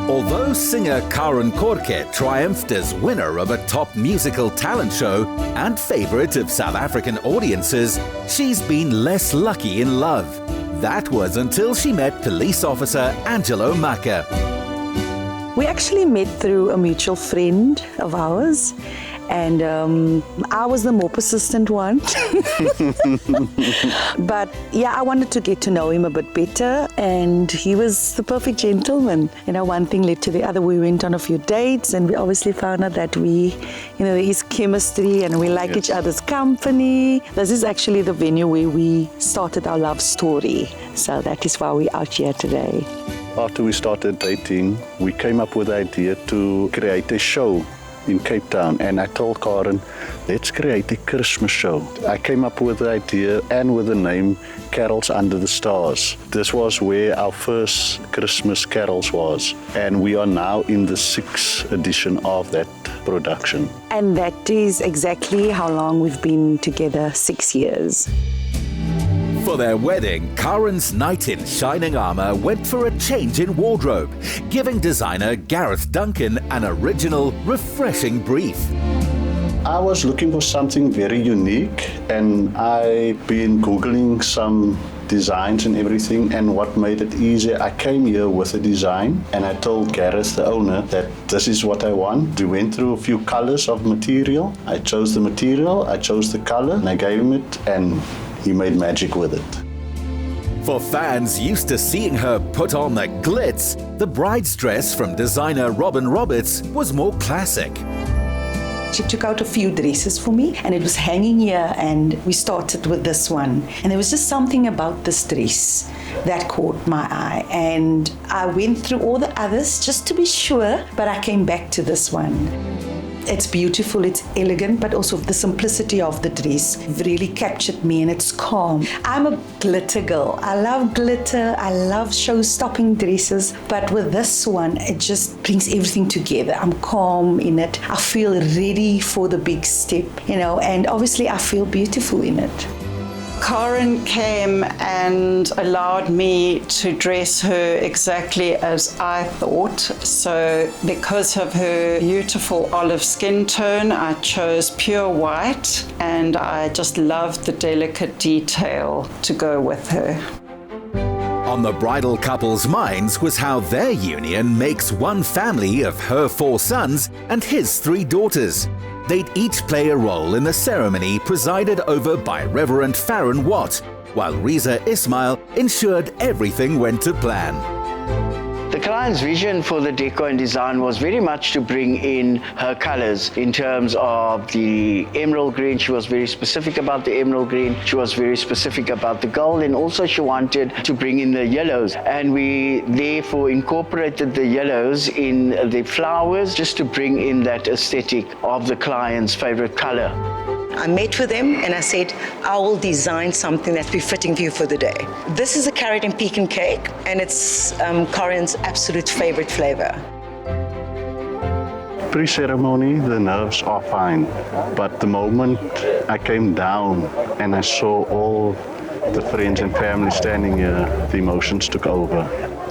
Although singer Karin Kortje triumphed as winner of a top musical talent show and favourite of South African audiences, she's been less lucky in love. That was until she met police officer Angelo Makka. We actually met through a mutual friend of ours, and I was the more persistent one. But yeah, I wanted to get to know him a bit better, and he was the perfect gentleman. You know, one thing led to the other. We went on a few dates, and we obviously found out that there is chemistry and we like each other's company. This is actually the venue where we started our love story. So that is why we're out here today. After we started dating, we came up with the idea to create a show in Cape Town, and I told Karin, let's create a Christmas show. I came up with the idea and with the name Carols Under the Stars. This was where our first Christmas carols was, and we are now in the 6th edition of that production. And that is exactly how long we've been together, 6 years. For their wedding, Karin's knight in shining armour went for a change in wardrobe, giving designer Gareth Duncan an original, refreshing brief. I was looking for something very unique, and I've been Googling some designs and everything, and what made it easier, I came here with a design and I told Gareth, the owner, that this is what I want. We went through a few colours of material. I chose the material, I chose the colour, and I gave him it, and he made magic with it. For fans used to seeing her put on the glitz, the bride's dress from designer Robin Roberts was more classic. She took out a few dresses for me, and it was hanging here, and we started with this one. And there was just something about this dress that caught my eye, and I went through all the others just to be sure, but I came back to this one. It's beautiful, it's elegant, but also the simplicity of the dress really captured me, and it's calm. I'm a glitter girl. I love glitter, I love show-stopping dresses, but with this one, it just brings everything together. I'm calm in it. I feel ready for the big step, and obviously I feel beautiful in it. Karin came and allowed me to dress her exactly as I thought. So because of her beautiful olive skin tone, I chose pure white, and I just loved the delicate detail to go with her. On the bridal couple's minds was how their union makes one family of her 4 sons and his 3 daughters. They'd each play a role in the ceremony presided over by Reverend Farron Watt, while Riza Ismail ensured everything went to plan. The client's vision for the decor and design was very much to bring in her colors in terms of the emerald green. She was very specific about the emerald green. She was very specific about the gold, and also she wanted to bring in the yellows. And we therefore incorporated the yellows in the flowers just to bring in that aesthetic of the client's favorite color. I met with him and I said, I will design something that's befitting for you for the day. This is a carrot and pecan cake, and it's Karin's absolute favorite flavor. Pre-ceremony, the nerves are fine, but the moment I came down and I saw all the friends and family standing here, the emotions took over.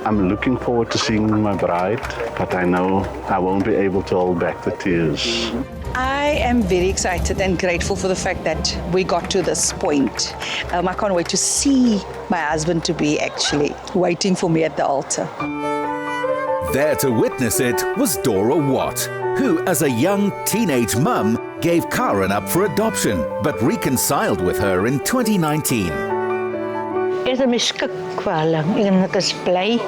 I'm looking forward to seeing my bride, but I know I won't be able to hold back the tears. I am very excited and grateful for the fact that we got to this point. I can't wait to see my husband-to-be actually waiting for me at the altar. There to witness it was Dora Watt, who as a young teenage mum gave Karin up for adoption, but reconciled with her in 2019. Is 'n miskik vir hulle en ek is bly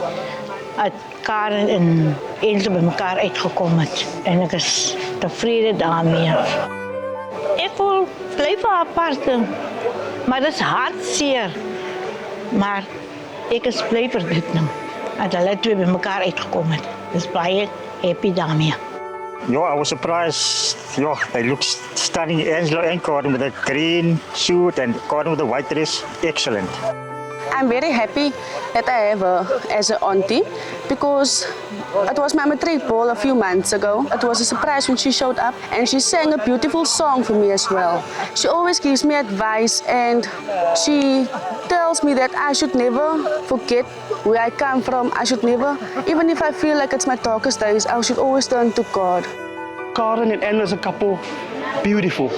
dat Karin en Angelo by mekaar uitgekom het en ek is tevrede daarmee. Ek voel bly vir haar apart, maar dit is hartseer. Maar ek is bly vir dit nou, dat hulle twee by mekaar uitgekom het. Dis baie happy daarmee. I was surprised. They look stunning. Angelo and Karin with a green suit and Karin with a white dress. Excellent. I'm very happy that I have her as an auntie because it was my matric ball a few months ago. It was a surprise when she showed up and she sang a beautiful song for me as well. She always gives me advice and she tells me that I should never forget where I come from. I should never, even if I feel like it's my darkest days, I should always turn to God. Karin and Anna as a couple, beautiful.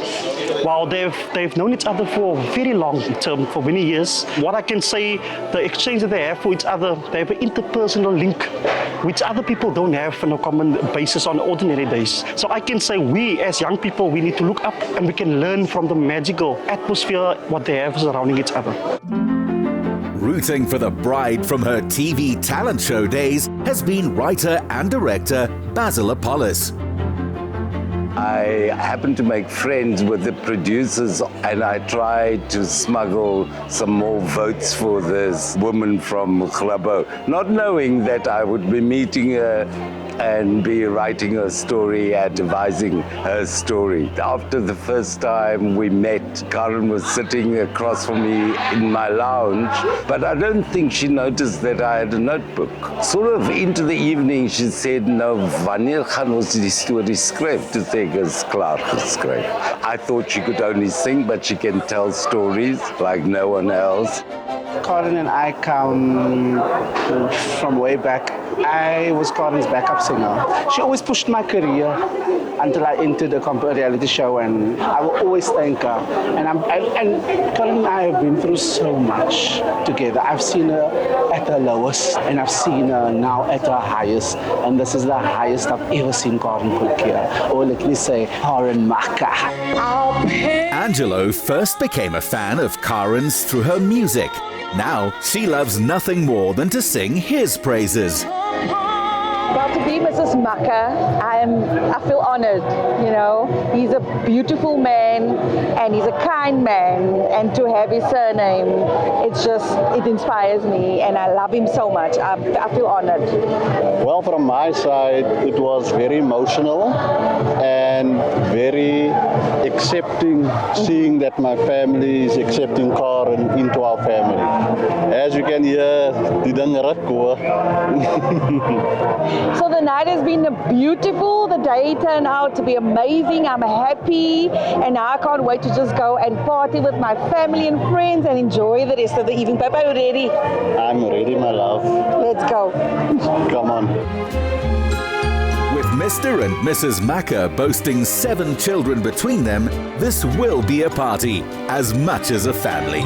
While they've known each other for a very long term, for many years, what I can say, the exchange that they have for each other, they have an interpersonal link which other people don't have on a common basis on ordinary days. So I can say we as young people, we need to look up and we can learn from the magical atmosphere what they have surrounding each other. Rooting for the bride from her TV talent show days has been writer and director Basil Apollos. I happened to make friends with the producers and I tried to smuggle some more votes for this woman from Grabo, not knowing that I would be meeting her and be writing her story and devising her story. After the first time we met, Karin was sitting across from me in my lounge, but I don't think she noticed that I had a notebook. Sort of into the evening she said, "Nou, wanneer gaan ons die storie skryf?" Toe sê ek, "Is klaar geskryf." I thought she could only sing, but she can tell stories like no one else. Karin and I come from way back. I was Karin's backup singer. She always pushed my career until I entered the reality show, and I will always thank her. And Karin and I have been through so much together. I've seen her at her lowest, and I've seen her now at her highest. And this is the highest I've ever seen Karin Kortje, or let me say, Karin Makka. Angelo first became a fan of Karin's through her music. Now she loves nothing more than to sing his praises. Well, to be Mrs. Makka, I feel honored, you know. He's a beautiful man and he's a kind man, and to have his surname, it inspires me and I love him so much. I feel honored. Well, from my side, it was very emotional and very accepting, seeing that my family is accepting Karin into our family. As you can hear, die ding ruk hoor. So the night has been beautiful. The day turned out to be amazing. I'm happy and I can't wait to just go and party with my family and friends and enjoy the rest of the evening. Papa, you ready? I'm ready, my love. Let's go. Come on. With Mr. and Mrs. Makka boasting 7 children between them, this will be a party as much as a family.